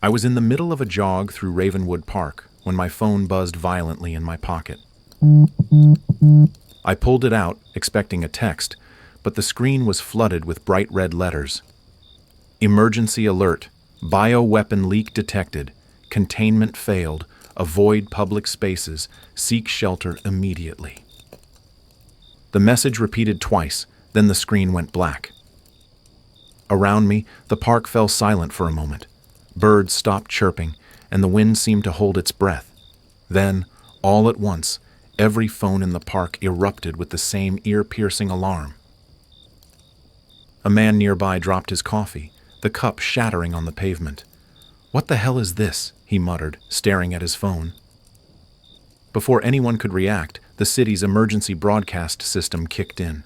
I was in the middle of a jog through Ravenwood Park when my phone buzzed violently in my pocket. I pulled it out, expecting a text, but the screen was flooded with bright red letters. Emergency alert. Bioweapon leak detected. Containment failed. Avoid public spaces. Seek shelter immediately. The message repeated twice, then the screen went black. Around me, the park fell silent for a moment. Birds stopped chirping, and the wind seemed to hold its breath. Then, all at once, every phone in the park erupted with the same ear-piercing alarm. A man nearby dropped his coffee, the cup shattering on the pavement. "What the hell is this?" he muttered, staring at his phone. Before anyone could react, the city's emergency broadcast system kicked in.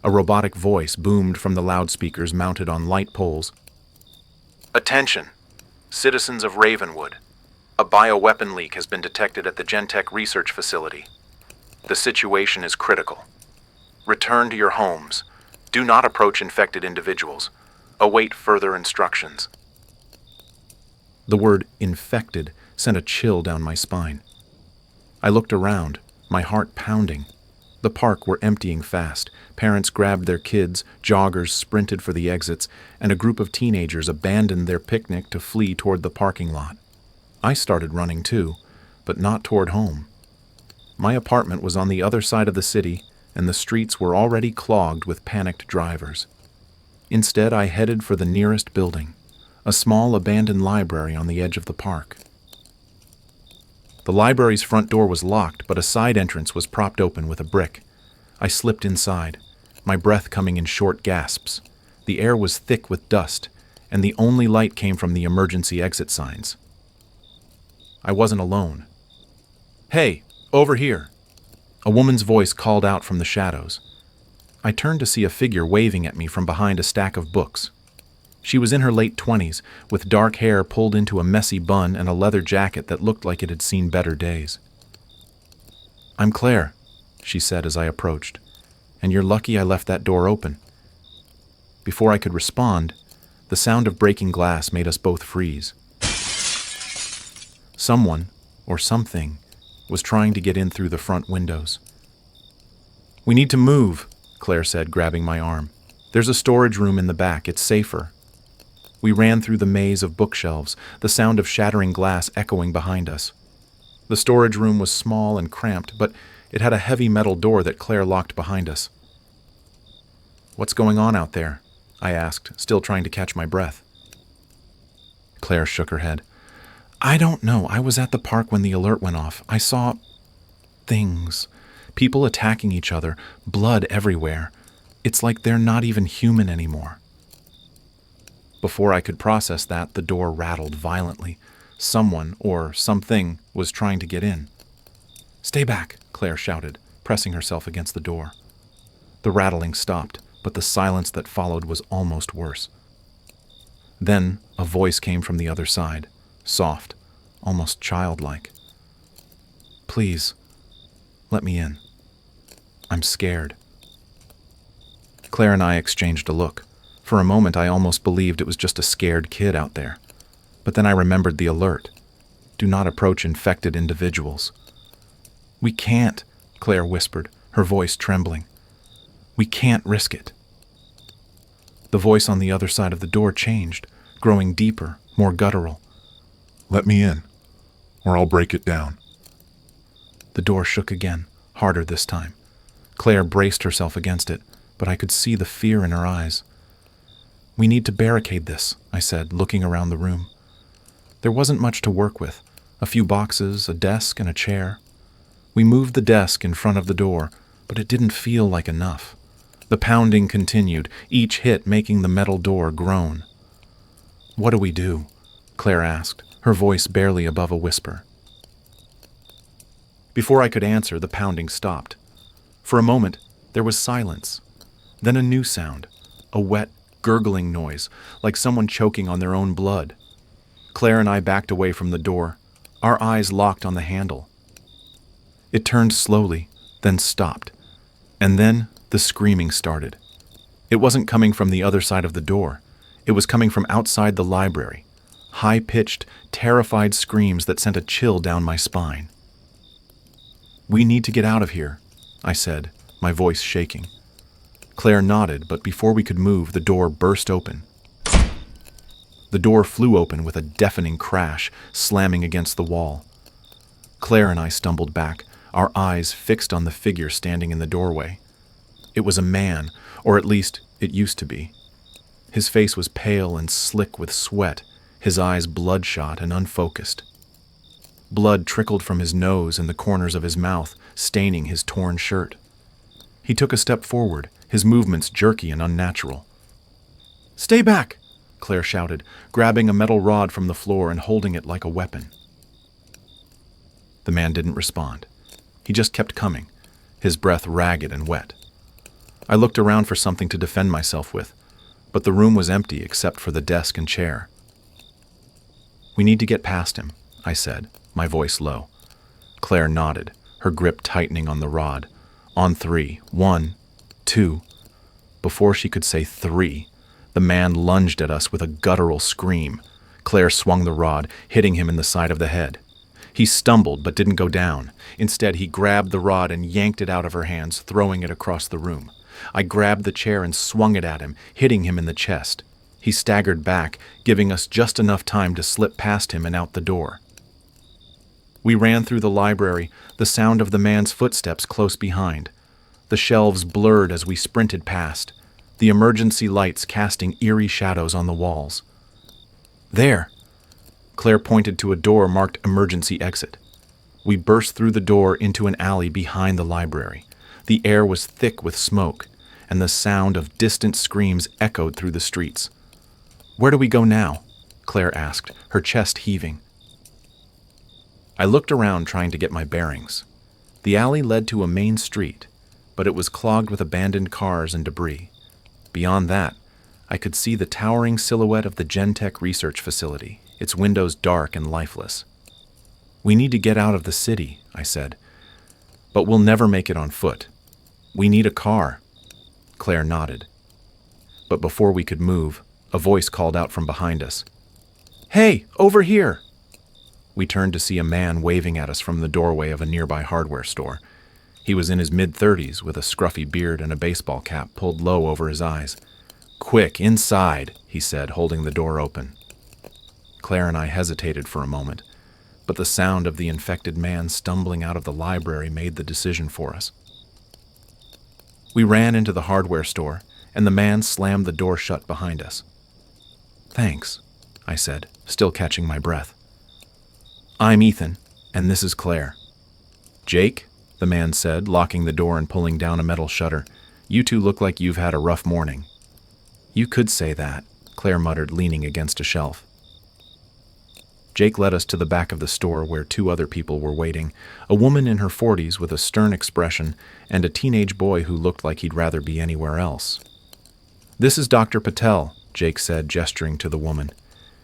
A robotic voice boomed from the loudspeakers mounted on light poles. "Attention, citizens of Ravenwood. A bioweapon leak has been detected at the Gentech research facility. The situation is critical. Return to your homes. Do not approach infected individuals. Await further instructions." The word infected sent a chill down my spine. I looked around, my heart pounding. The park were emptying fast. Parents grabbed their kids, joggers sprinted for the exits, and a group of teenagers abandoned their picnic to flee toward the parking lot. I started running too, but not toward home. My apartment was on the other side of the city, and the streets were already clogged with panicked drivers. Instead, I headed for the nearest building, a small abandoned library on the edge of the park. The library's front door was locked, but a side entrance was propped open with a brick. I slipped inside, my breath coming in short gasps. The air was thick with dust, and the only light came from the emergency exit signs. I wasn't alone. "Hey, over here!" A woman's voice called out from the shadows. I turned to see a figure waving at me from behind a stack of books. She was in her late 20s, with dark hair pulled into a messy bun and a leather jacket that looked like it had seen better days. "I'm Claire," she said as I approached, "and you're lucky I left that door open." Before I could respond, the sound of breaking glass made us both freeze. Someone, or something, was trying to get in through the front windows. "We need to move," Claire said, grabbing my arm. "There's a storage room in the back. It's safer." We ran through the maze of bookshelves, the sound of shattering glass echoing behind us. The storage room was small and cramped, but it had a heavy metal door that Claire locked behind us. "What's going on out there?" I asked, still trying to catch my breath. Claire shook her head. "I don't know. I was at the park when the alert went off. I saw things. People attacking each other, blood everywhere. It's like they're not even human anymore." Before I could process that, the door rattled violently. Someone, or something, was trying to get in. "Stay back," Claire shouted, pressing herself against the door. The rattling stopped, but the silence that followed was almost worse. Then a voice came from the other side, soft, almost childlike. "Please, let me in. I'm scared." Claire and I exchanged a look. For a moment, I almost believed it was just a scared kid out there. But then I remembered the alert. Do not approach infected individuals. "We can't," Claire whispered, her voice trembling. "We can't risk it." The voice on the other side of the door changed, growing deeper, more guttural. "Let me in, or I'll break it down." The door shook again, harder this time. Claire braced herself against it, but I could see the fear in her eyes. "We need to barricade this," I said, looking around the room. There wasn't much to work with. A few boxes, a desk, and a chair. We moved the desk in front of the door, but it didn't feel like enough. The pounding continued, each hit making the metal door groan. "What do we do?" Claire asked, her voice barely above a whisper. Before I could answer, the pounding stopped. For a moment, there was silence. Then a new sound, a wet, gurgling noise, like someone choking on their own blood. Claire and I backed away from the door, our eyes locked on the handle. It turned slowly, then stopped, and then the screaming started. It wasn't coming from the other side of the door. It was coming from outside the library, high-pitched, terrified screams that sent a chill down my spine. "We need to get out of here," I said, my voice shaking. Claire nodded, but before we could move, the door burst open. The door flew open with a deafening crash, slamming against the wall. Claire and I stumbled back, our eyes fixed on the figure standing in the doorway. It was a man, or at least it used to be. His face was pale and slick with sweat, his eyes bloodshot and unfocused. Blood trickled from his nose and the corners of his mouth, staining his torn shirt. He took a step forward, his movements jerky and unnatural. "Stay back!" Claire shouted, grabbing a metal rod from the floor and holding it like a weapon. The man didn't respond. He just kept coming, his breath ragged and wet. I looked around for something to defend myself with, but the room was empty except for the desk and chair. "We need to get past him," I said, my voice low. Claire nodded, her grip tightening on the rod. On 3, 1, 2. Before she could say 3, the man lunged at us with a guttural scream. Claire swung the rod, hitting him in the side of the head. He stumbled but didn't go down. Instead, he grabbed the rod and yanked it out of her hands, throwing it across the room. I grabbed the chair and swung it at him, hitting him in the chest. He staggered back, giving us just enough time to slip past him and out the door. We ran through the library, the sound of the man's footsteps close behind. The shelves blurred as we sprinted past, the emergency lights casting eerie shadows on the walls. "There!" Claire pointed to a door marked emergency exit. We burst through the door into an alley behind the library. The air was thick with smoke, and the sound of distant screams echoed through the streets. "Where do we go now?" Claire asked, her chest heaving. I looked around trying to get my bearings. The alley led to a main street, but it was clogged with abandoned cars and debris. Beyond that, I could see the towering silhouette of the Gentech research facility, its windows dark and lifeless. "We need to get out of the city," I said, "but we'll never make it on foot. We need a car." Claire nodded. But before we could move, a voice called out from behind us. "Hey, over here!" We turned to see a man waving at us from the doorway of a nearby hardware store. He was in his mid-30s with a scruffy beard and a baseball cap pulled low over his eyes. "Quick, inside," he said, holding the door open. Claire and I hesitated for a moment, but the sound of the infected man stumbling out of the library made the decision for us. We ran into the hardware store, and the man slammed the door shut behind us. "Thanks," I said, still catching my breath. "I'm Ethan, and this is Claire." "Jake," the man said, locking the door and pulling down a metal shutter. "You two look like you've had a rough morning." "You could say that," Claire muttered, leaning against a shelf. Jake led us to the back of the store where 2 other people were waiting, a woman in her 40s with a stern expression and a teenage boy who looked like he'd rather be anywhere else. "This is Dr. Patel," Jake said, gesturing to the woman.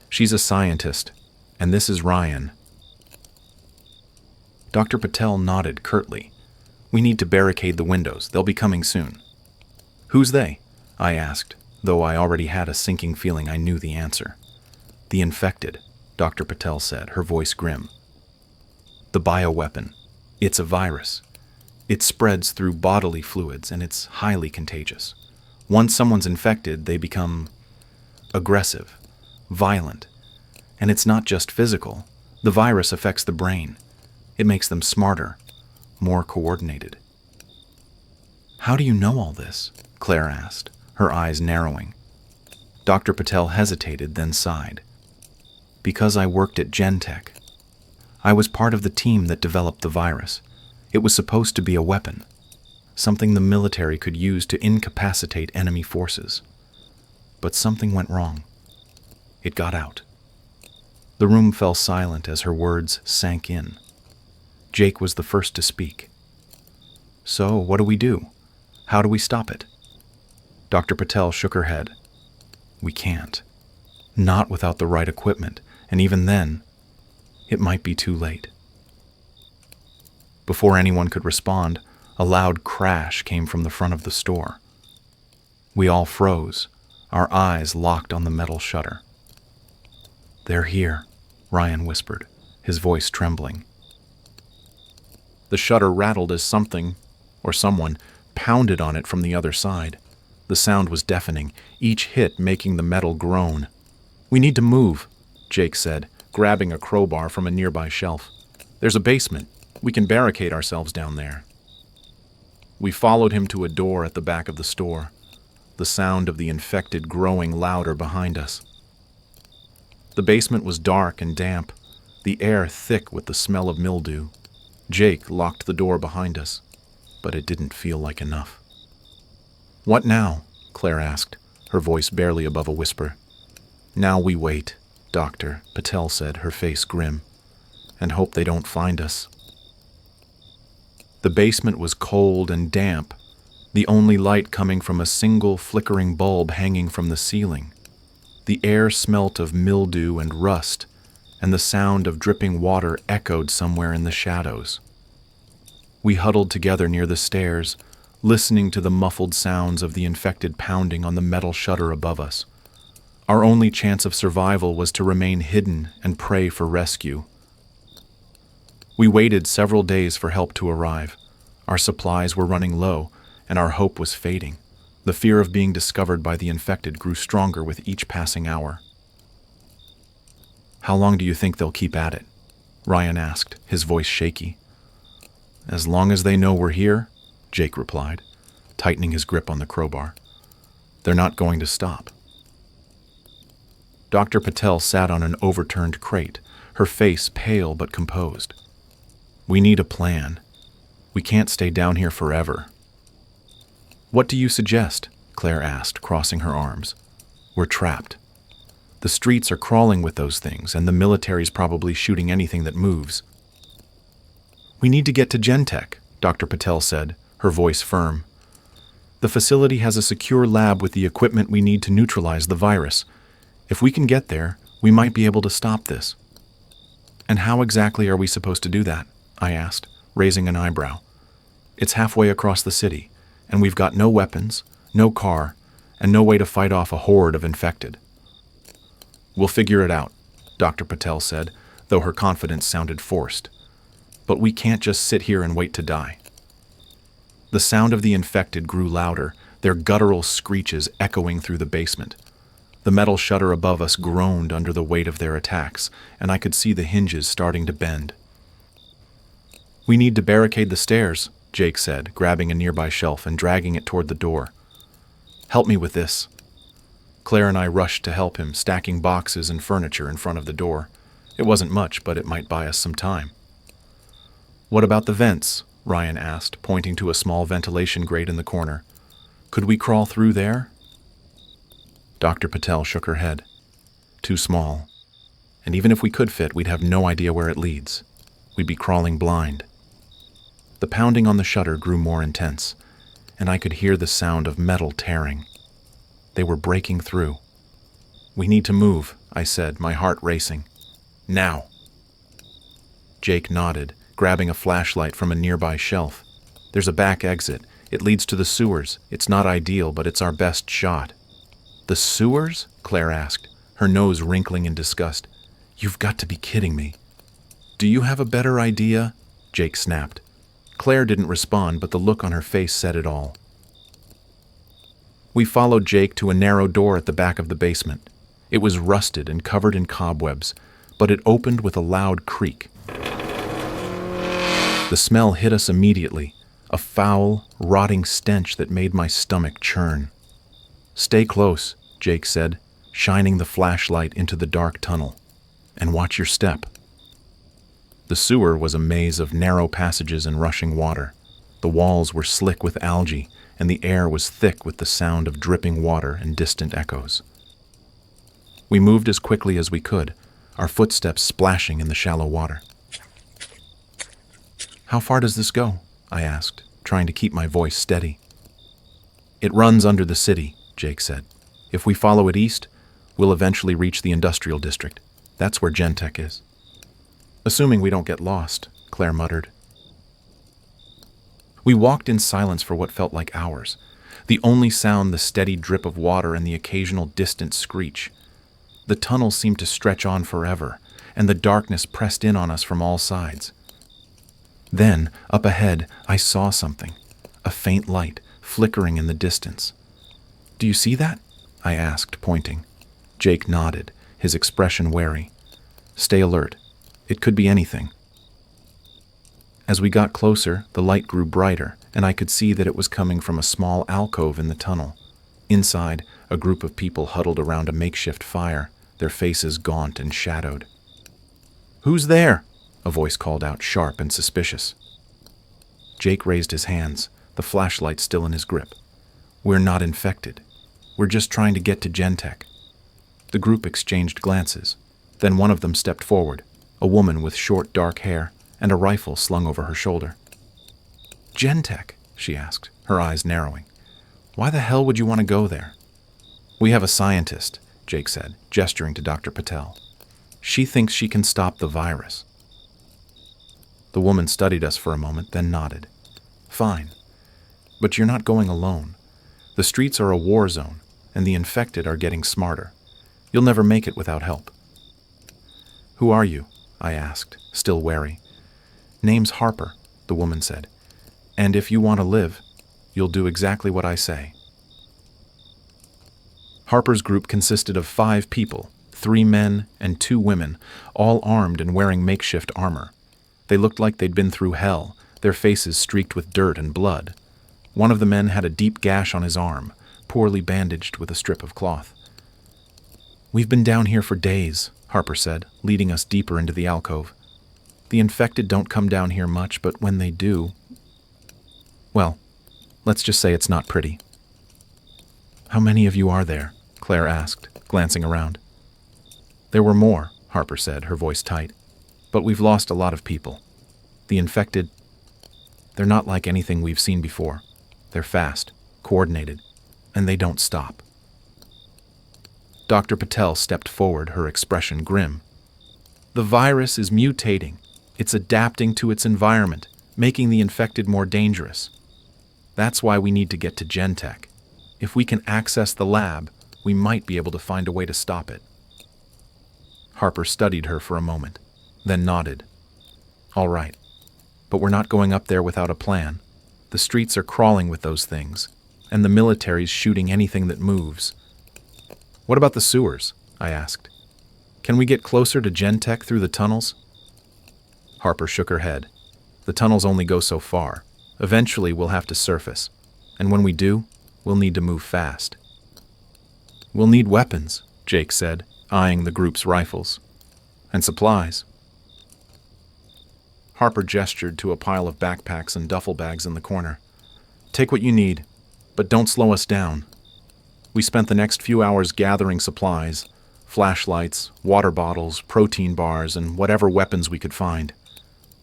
"She's a scientist, and this is Ryan." Dr. Patel nodded curtly. "We need to barricade the windows. They'll be coming soon." "Who's they?" I asked, though I already had a sinking feeling I knew the answer. "The infected," Dr. Patel said, her voice grim. "The bioweapon. It's a virus. It spreads through bodily fluids, and it's highly contagious. Once someone's infected, they become aggressive, violent. And it's not just physical. The virus affects the brain. It makes them smarter, more coordinated." "How do you know all this?" Claire asked, her eyes narrowing. Dr. Patel hesitated, then sighed. "Because I worked at Gentech. I was part of the team that developed the virus. It was supposed to be a weapon, something the military could use to incapacitate enemy forces. But something went wrong. It got out." The room fell silent as her words sank in. Jake was the first to speak. "So, what do we do? How do we stop it?" Dr. Patel shook her head. "We can't. Not without the right equipment, and even then, it might be too late." Before anyone could respond, a loud crash came from the front of the store. We all froze, our eyes locked on the metal shutter. "They're here," Ryan whispered, his voice trembling. The shutter rattled as something, or someone, pounded on it from the other side. The sound was deafening, each hit making the metal groan. "We need to move," Jake said, grabbing a crowbar from a nearby shelf. "There's a basement. We can barricade ourselves down there." We followed him to a door at the back of the store, the sound of the infected growing louder behind us. The basement was dark and damp, the air thick with the smell of mildew. Jake locked the door behind us, but it didn't feel like enough. "What now?" Claire asked, her voice barely above a whisper. "Now we wait," Dr. Patel said, her face grim, "and hope they don't find us." The basement was cold and damp, the only light coming from a single flickering bulb hanging from the ceiling. The air smelt of mildew and rust, and the sound of dripping water echoed somewhere in the shadows. We huddled together near the stairs, listening to the muffled sounds of the infected pounding on the metal shutter above us. Our only chance of survival was to remain hidden and pray for rescue. We waited several days for help to arrive. Our supplies were running low, and our hope was fading. The fear of being discovered by the infected grew stronger with each passing hour. "How long do you think they'll keep at it?" Ryan asked, his voice shaky. "As long as they know we're here," Jake replied, tightening his grip on the crowbar. "They're not going to stop." Dr. Patel sat on an overturned crate, her face pale but composed. "We need a plan. We can't stay down here forever." "What do you suggest?" Claire asked, crossing her arms. "We're trapped. The streets are crawling with those things, and the military's probably shooting anything that moves." "We need to get to Gentech," Dr. Patel said, her voice firm. "The facility has a secure lab with the equipment we need to neutralize the virus. If we can get there, we might be able to stop this." "And how exactly are we supposed to do that?" I asked, raising an eyebrow. "It's halfway across the city, and we've got no weapons, no car, and no way to fight off a horde of infected." "We'll figure it out," Dr. Patel said, though her confidence sounded forced. "But we can't just sit here and wait to die." The sound of the infected grew louder, their guttural screeches echoing through the basement. The metal shutter above us groaned under the weight of their attacks, and I could see the hinges starting to bend. "We need to barricade the stairs," Jake said, grabbing a nearby shelf and dragging it toward the door. "Help me with this." Claire and I rushed to help him, stacking boxes and furniture in front of the door. It wasn't much, but it might buy us some time. "What about the vents?" Ryan asked, pointing to a small ventilation grate in the corner. "Could we crawl through there?" Dr. Patel shook her head. "Too small. And even if we could fit, we'd have no idea where it leads. We'd be crawling blind." The pounding on the shutter grew more intense, and I could hear the sound of metal tearing. They were breaking through. "We need to move," I said, my heart racing. "Now." Jake nodded, grabbing a flashlight from a nearby shelf. "There's a back exit. It leads to the sewers. It's not ideal, but it's our best shot." "The sewers?" Claire asked, her nose wrinkling in disgust. "You've got to be kidding me." "Do you have a better idea?" Jake snapped. Claire didn't respond, but the look on her face said it all. We followed Jake to a narrow door at the back of the basement. It was rusted and covered in cobwebs, but it opened with a loud creak. The smell hit us immediately, a foul, rotting stench that made my stomach churn. "Stay close," Jake said, shining the flashlight into the dark tunnel. "And watch your step." The sewer was a maze of narrow passages and rushing water. The walls were slick with algae, and the air was thick with the sound of dripping water and distant echoes. We moved as quickly as we could, our footsteps splashing in the shallow water. "How far does this go?" I asked, trying to keep my voice steady. "It runs under the city," Jake said. "If we follow it east, we'll eventually reach the industrial district. That's where Gentech is." "Assuming we don't get lost," Claire muttered. We walked in silence for what felt like hours, the only sound the steady drip of water and the occasional distant screech. The tunnel seemed to stretch on forever, and the darkness pressed in on us from all sides. Then, up ahead, I saw something, a faint light, flickering in the distance. "Do you see that?" I asked, pointing. Jake nodded, his expression wary. "Stay alert. It could be anything." As we got closer, the light grew brighter, and I could see that it was coming from a small alcove in the tunnel. Inside, a group of people huddled around a makeshift fire, their faces gaunt and shadowed. "Who's there?" a voice called out, sharp and suspicious. Jake raised his hands, the flashlight still in his grip. "We're not infected. We're just trying to get to Gentech." The group exchanged glances. Then one of them stepped forward, a woman with short, dark hair and a rifle slung over her shoulder. "Gentech?" she asked, her eyes narrowing. "Why the hell would you want to go there?" "We have a scientist," Jake said, gesturing to Dr. Patel. "She thinks she can stop the virus." The woman studied us for a moment, then nodded. "Fine. But you're not going alone. The streets are a war zone, and the infected are getting smarter. You'll never make it without help." "Who are you?" I asked, still wary. "Name's Harper," the woman said. "And if you want to live, you'll do exactly what I say." Harper's group consisted of 5 people, 3 men and 2 women, all armed and wearing makeshift armor. They looked like they'd been through hell, their faces streaked with dirt and blood. One of the men had a deep gash on his arm, poorly bandaged with a strip of cloth. "We've been down here for days," Harper said, leading us deeper into the alcove. "The infected don't come down here much, but when they do, well, let's just say it's not pretty." "How many of you are there?" Claire asked, glancing around. "There were more," Harper said, her voice tight. "But we've lost a lot of people. The infected, they're not like anything we've seen before. They're fast, coordinated, and they don't stop." Dr. Patel stepped forward, her expression grim. "The virus is mutating. It's adapting to its environment, making the infected more dangerous. That's why we need to get to Gentech. If we can access the lab, we might be able to find a way to stop it." Harper studied her for a moment, then nodded. "All right, but we're not going up there without a plan. The streets are crawling with those things, and the military's shooting anything that moves." "What about the sewers?" I asked. "Can we get closer to Gentech through the tunnels?" Harper shook her head. "The tunnels only go so far. Eventually we'll have to surface, and when we do, we'll need to move fast." "We'll need weapons," Jake said, eyeing the group's rifles. "And supplies." Harper gestured to a pile of backpacks and duffel bags in the corner. "Take what you need, but don't slow us down." We spent the next few hours gathering supplies, flashlights, water bottles, protein bars, and whatever weapons we could find.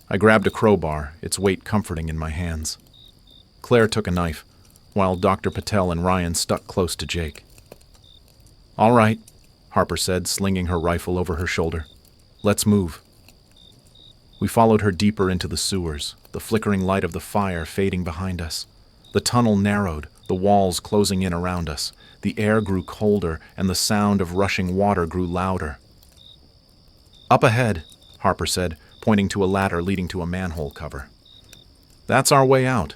I grabbed a crowbar, its weight comforting in my hands. Claire took a knife, while Dr. Patel and Ryan stuck close to Jake. "All right," Harper said, slinging her rifle over her shoulder. "Let's move." We followed her deeper into the sewers, the flickering light of the fire fading behind us. The tunnel narrowed, the walls closing in around us. The air grew colder, and the sound of rushing water grew louder. "Up ahead," Harper said, pointing to a ladder leading to a manhole cover. "That's our way out.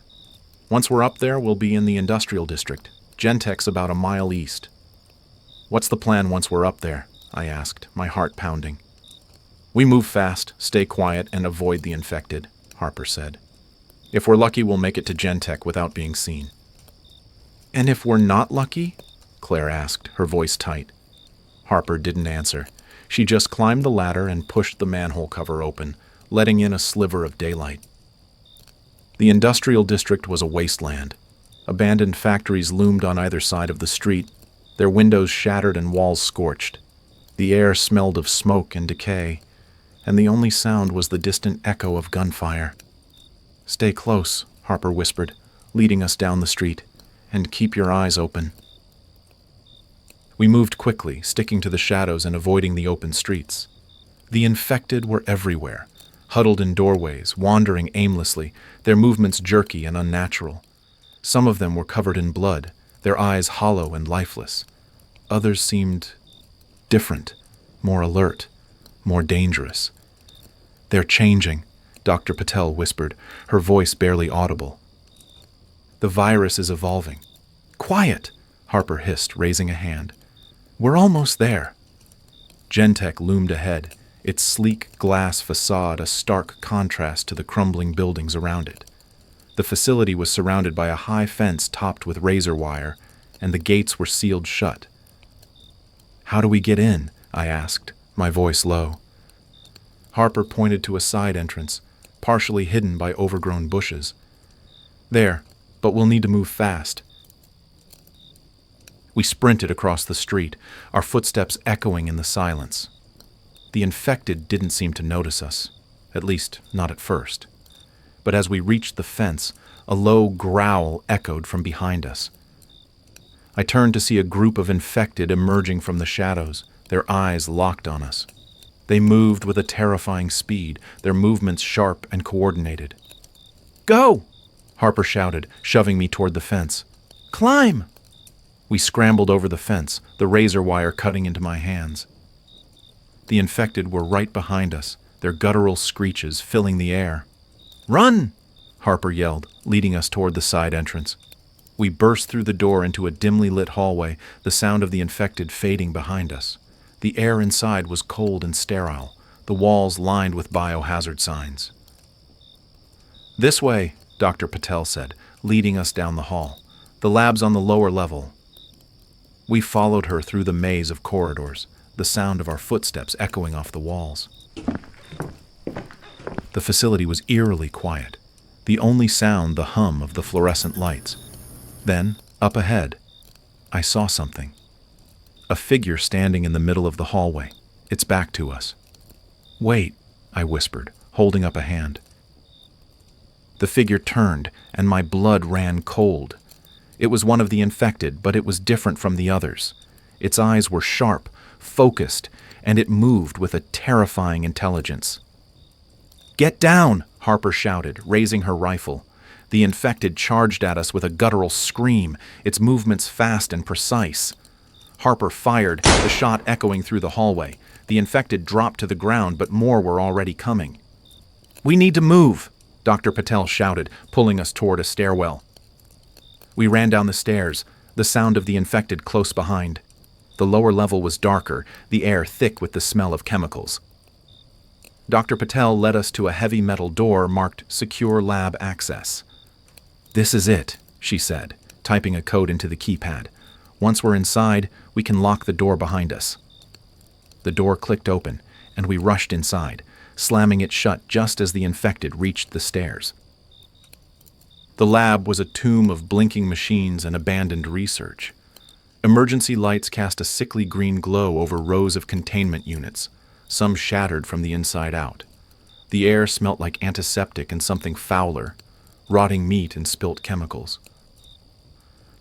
Once we're up there, we'll be in the industrial district. Gentech's about a mile east." "What's the plan once we're up there?" I asked, my heart pounding. "We move fast, stay quiet, and avoid the infected," Harper said. "If we're lucky, we'll make it to Gentech without being seen." "And if we're not lucky?" Claire asked, her voice tight. Harper didn't answer. She just climbed the ladder and pushed the manhole cover open, letting in a sliver of daylight. The industrial district was a wasteland. Abandoned factories loomed on either side of the street, their windows shattered and walls scorched. The air smelled of smoke and decay, and the only sound was the distant echo of gunfire. "Stay close," Harper whispered, leading us down the street, "and keep your eyes open." We moved quickly, sticking to the shadows and avoiding the open streets. The infected were everywhere, huddled in doorways, wandering aimlessly, their movements jerky and unnatural. Some of them were covered in blood, their eyes hollow and lifeless. Others seemed Different, more alert, more dangerous. "They're changing," Dr. Patel whispered, her voice barely audible. "The virus is evolving." "Quiet," Harper hissed, raising a hand. "We're almost there." Gentech loomed ahead, its sleek glass facade a stark contrast to the crumbling buildings around it. The facility was surrounded by a high fence topped with razor wire, and the gates were sealed shut. "How do we get in?" I asked, my voice low. Harper pointed to a side entrance, partially hidden by overgrown bushes. "There, but we'll need to move fast." We sprinted across the street, our footsteps echoing in the silence. The infected didn't seem to notice us, at least not at first. But as we reached the fence, a low growl echoed from behind us. I turned to see a group of infected emerging from the shadows, their eyes locked on us. They moved with a terrifying speed, their movements sharp and coordinated. "Go!" Harper shouted, shoving me toward the fence. "Climb!" We scrambled over the fence, the razor wire cutting into my hands. The infected were right behind us, their guttural screeches filling the air. "Run!" Harper yelled, leading us toward the side entrance. We burst through the door into a dimly lit hallway, the sound of the infected fading behind us. The air inside was cold and sterile, the walls lined with biohazard signs. "This way," Dr. Patel said, leading us down the hall. "The lab's on the lower level." We followed her through the maze of corridors, the sound of our footsteps echoing off the walls. The facility was eerily quiet, the only sound the hum of the fluorescent lights. Then, up ahead, I saw something. A figure standing in the middle of the hallway, its back to us. "Wait," I whispered, holding up a hand. The figure turned, and my blood ran cold. It was one of the infected, but it was different from the others. Its eyes were sharp, focused, and it moved with a terrifying intelligence. "Get down!" Harper shouted, raising her rifle. The infected charged at us with a guttural scream, its movements fast and precise. Harper fired, the shot echoing through the hallway. The infected dropped to the ground, but more were already coming. "We need to move!" Dr. Patel shouted, pulling us toward a stairwell. We ran down the stairs, the sound of the infected close behind. The lower level was darker, the air thick with the smell of chemicals. Dr. Patel led us to a heavy metal door marked Secure Lab Access. "This is it," she said, typing a code into the keypad. "Once we're inside, we can lock the door behind us." The door clicked open, and we rushed inside, slamming it shut just as the infected reached the stairs. The lab was a tomb of blinking machines and abandoned research. Emergency lights cast a sickly green glow over rows of containment units, some shattered from the inside out. The air smelt like antiseptic and something fouler, rotting meat and spilt chemicals.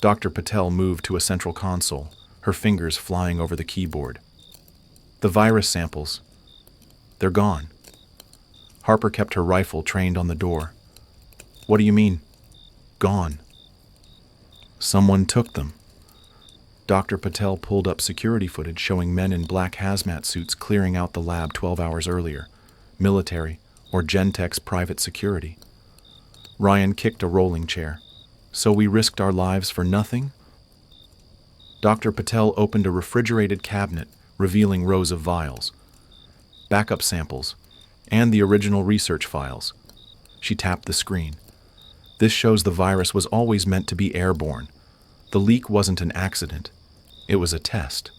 Dr. Patel moved to a central console, her fingers flying over the keyboard. "The virus samples. They're gone." Harper kept her rifle trained on the door. "What do you mean, gone?" "Someone took them." Dr. Patel pulled up security footage showing men in black hazmat suits clearing out the lab 12 hours earlier, military or Gentech's private security. Ryan kicked a rolling chair. "So we risked our lives for nothing?" Dr. Patel opened a refrigerated cabinet, revealing rows of vials, backup samples, and the original research files. She tapped the screen. "This shows the virus was always meant to be airborne. The leak wasn't an accident. It was a test."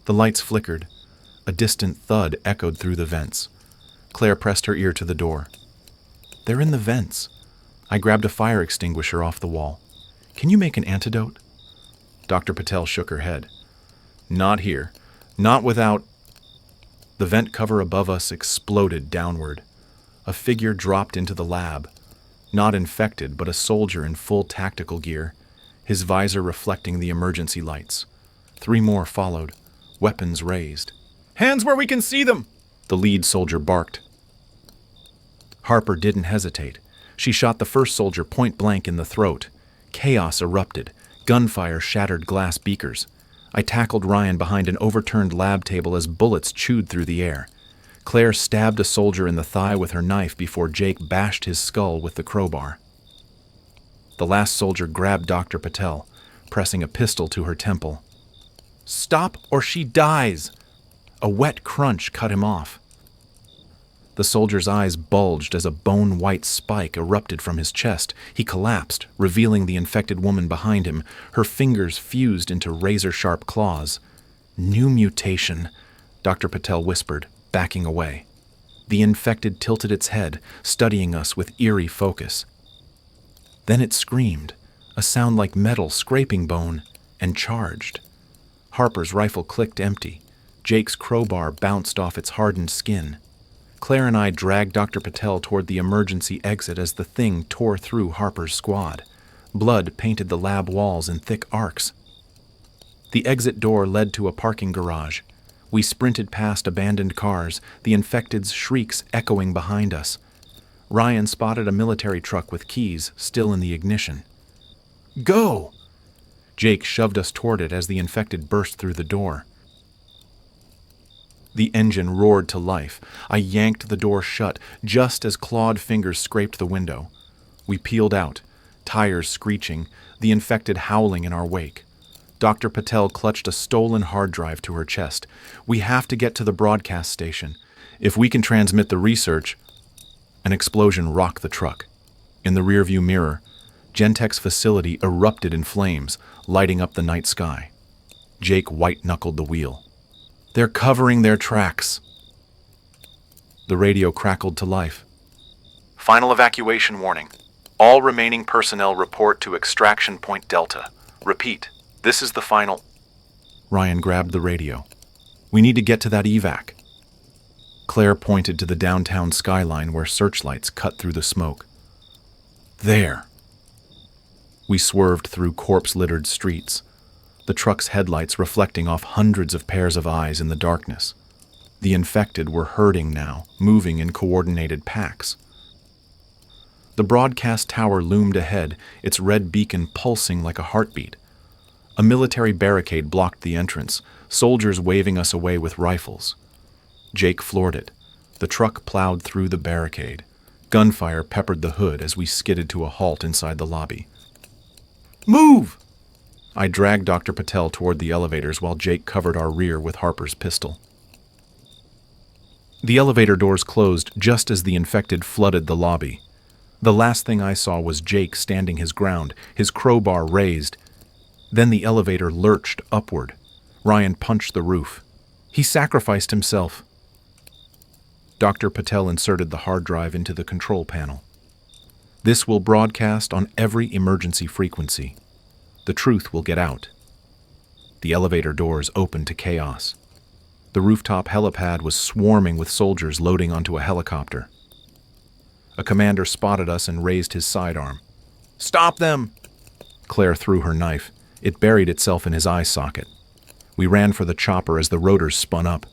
The lights flickered. A distant thud echoed through the vents. Claire pressed her ear to the door. "They're in the vents." I grabbed a fire extinguisher off the wall. "Can you make an antidote?" Dr. Patel shook her head. "Not here. Not without—" The vent cover above us exploded downward. A figure dropped into the lab. Not infected, but a soldier in full tactical gear, his visor reflecting the emergency lights. 3 more followed, weapons raised. "Hands where we can see them!" the lead soldier barked. Harper didn't hesitate. She shot the first soldier point blank in the throat. Chaos erupted. Gunfire shattered glass beakers. I tackled Ryan behind an overturned lab table as bullets chewed through the air. Claire stabbed a soldier in the thigh with her knife before Jake bashed his skull with the crowbar. The last soldier grabbed Dr. Patel, pressing a pistol to her temple. "Stop or she dies!" A wet crunch cut him off. The soldier's eyes bulged as a bone-white spike erupted from his chest. He collapsed, revealing the infected woman behind him. Her fingers fused into razor-sharp claws. "New mutation," Dr. Patel whispered, backing away. The infected tilted its head, studying us with eerie focus. Then it screamed, a sound like metal scraping bone, and charged. Harper's rifle clicked empty. Jake's crowbar bounced off its hardened skin. Claire and I dragged Dr. Patel toward the emergency exit as the thing tore through Harper's squad. Blood painted the lab walls in thick arcs. The exit door led to a parking garage. We sprinted past abandoned cars, the infected's shrieks echoing behind us. Ryan spotted a military truck with keys still in the ignition. "Go!" Jake shoved us toward it as the infected burst through the door. The engine roared to life. I yanked the door shut just as clawed fingers scraped the window. We peeled out, tires screeching, the infected howling in our wake. Dr. Patel clutched a stolen hard drive to her chest. "We have to get to the broadcast station. If we can transmit the research..." An explosion rocked the truck. In the rearview mirror, Gentech's facility erupted in flames, lighting up the night sky. Jake white-knuckled the wheel. "They're covering their tracks." The radio crackled to life. "Final evacuation warning. All remaining personnel report to Extraction Point Delta. Repeat, this is the final..." Ryan grabbed the radio. "We need to get to that evac." Claire pointed to the downtown skyline where searchlights cut through the smoke. "There." We swerved through corpse-littered streets, the truck's headlights reflecting off hundreds of pairs of eyes in the darkness. The infected were herding now, moving in coordinated packs. The broadcast tower loomed ahead, its red beacon pulsing like a heartbeat. A military barricade blocked the entrance, soldiers waving us away with rifles. Jake floored it. The truck plowed through the barricade. Gunfire peppered the hood as we skidded to a halt inside the lobby. "Move!" I dragged Dr. Patel toward the elevators while Jake covered our rear with Harper's pistol. The elevator doors closed just as the infected flooded the lobby. The last thing I saw was Jake standing his ground, his crowbar raised. Then the elevator lurched upward. Ryan punched the roof. He sacrificed himself. Dr. Patel inserted the hard drive into the control panel. "This will broadcast on every emergency frequency. The truth will get out." The elevator doors opened to chaos. The rooftop helipad was swarming with soldiers loading onto a helicopter. A commander spotted us and raised his sidearm. "Stop them!" Claire threw her knife. It buried itself in his eye socket. We ran for the chopper as the rotors spun up.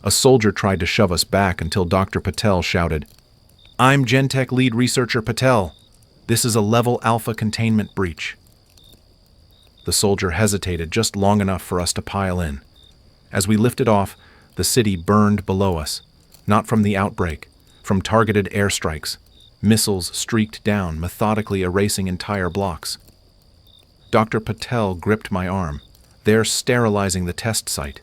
A soldier tried to shove us back until Dr. Patel shouted, "I'm Gentech lead researcher Patel. This is a level alpha containment breach." The soldier hesitated just long enough for us to pile in. As we lifted off, the city burned below us, not from the outbreak, from targeted airstrikes. Missiles streaked down, methodically erasing entire blocks. Dr. Patel gripped my arm. "They're sterilizing the test site."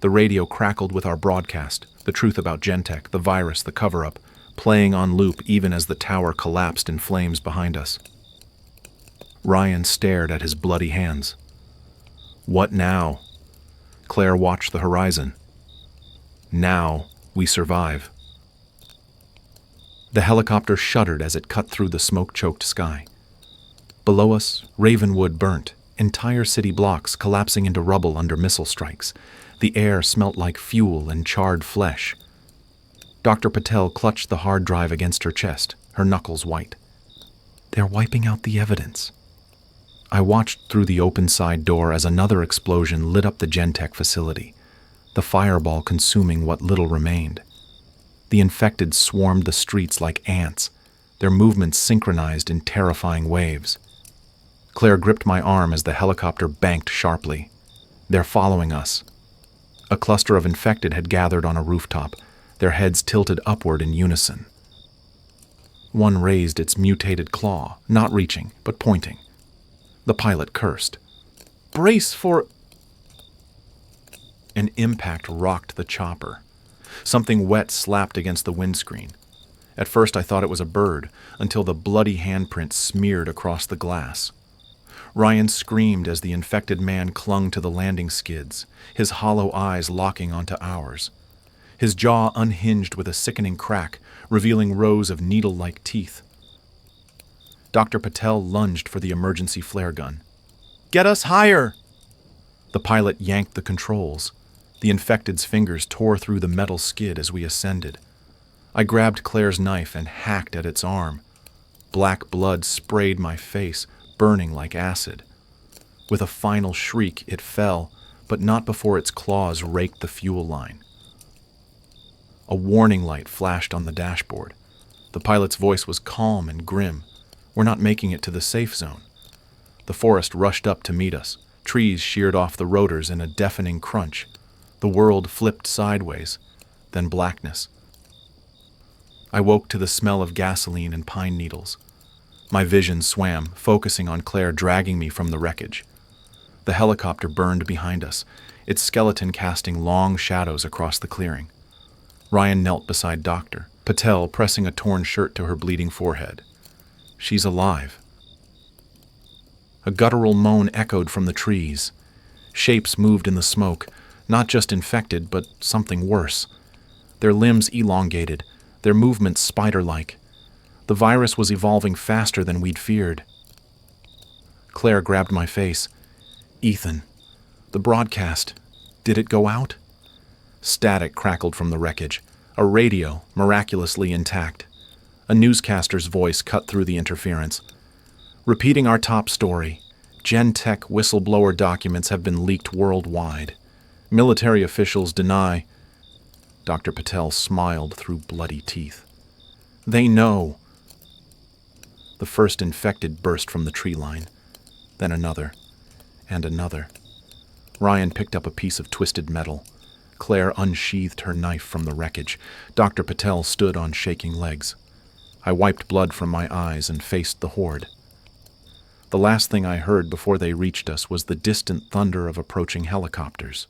The radio crackled with our broadcast, the truth about Gentech, the virus, the cover-up, playing on loop even as the tower collapsed in flames behind us. Ryan stared at his bloody hands. "What now?" Claire watched the horizon. "Now we survive." The helicopter shuddered as it cut through the smoke-choked sky. Below us, Ravenwood burnt, entire city blocks collapsing into rubble under missile strikes. The air smelt like fuel and charred flesh. Dr. Patel clutched the hard drive against her chest, her knuckles white. "They're wiping out the evidence." I watched through the open side door as another explosion lit up the Gentech facility, the fireball consuming what little remained. The infected swarmed the streets like ants, their movements synchronized in terrifying waves. Claire gripped my arm as the helicopter banked sharply. They're following us. A cluster of infected had gathered on a rooftop, their heads tilted upward in unison. One raised its mutated claw, not reaching, but pointing. The pilot cursed. "Brace for—" An impact rocked the chopper. Something wet slapped against the windscreen. At first I thought it was a bird, until the bloody handprint smeared across the glass. Ryan screamed as the infected man clung to the landing skids, his hollow eyes locking onto ours. His jaw unhinged with a sickening crack, revealing rows of needle-like teeth. Dr. Patel lunged for the emergency flare gun. "Get us higher!" The pilot yanked the controls. The infected's fingers tore through the metal skid as we ascended. I grabbed Claire's knife and hacked at its arm. Black blood sprayed my face, burning like acid. With a final shriek, it fell, but not before its claws raked the fuel line. A warning light flashed on the dashboard. The pilot's voice was calm and grim. "We're not making it to the safe zone." The forest rushed up to meet us. Trees sheared off the rotors in a deafening crunch. The world flipped sideways, then blackness. I woke to the smell of gasoline and pine needles. My vision swam, focusing on Claire dragging me from the wreckage. The helicopter burned behind us, its skeleton casting long shadows across the clearing. Ryan knelt beside Dr. Patel, pressing a torn shirt to her bleeding forehead. "She's alive." A guttural moan echoed from the trees. Shapes moved in the smoke, not just infected, but something worse. Their limbs elongated, their movements spider-like. The virus was evolving faster than we'd feared. Claire grabbed my face. "Ethan, the broadcast, did it go out?" Static crackled from the wreckage, a radio miraculously intact. A newscaster's voice cut through the interference. "Repeating our top story, Gentech whistleblower documents have been leaked worldwide. Military officials deny—" Dr. Patel smiled through bloody teeth. "They know." The first infected burst from the tree line, then another, and another. Ryan picked up a piece of twisted metal. Claire unsheathed her knife from the wreckage. Dr. Patel stood on shaking legs. I wiped blood from my eyes and faced the horde. The last thing I heard before they reached us was the distant thunder of approaching helicopters.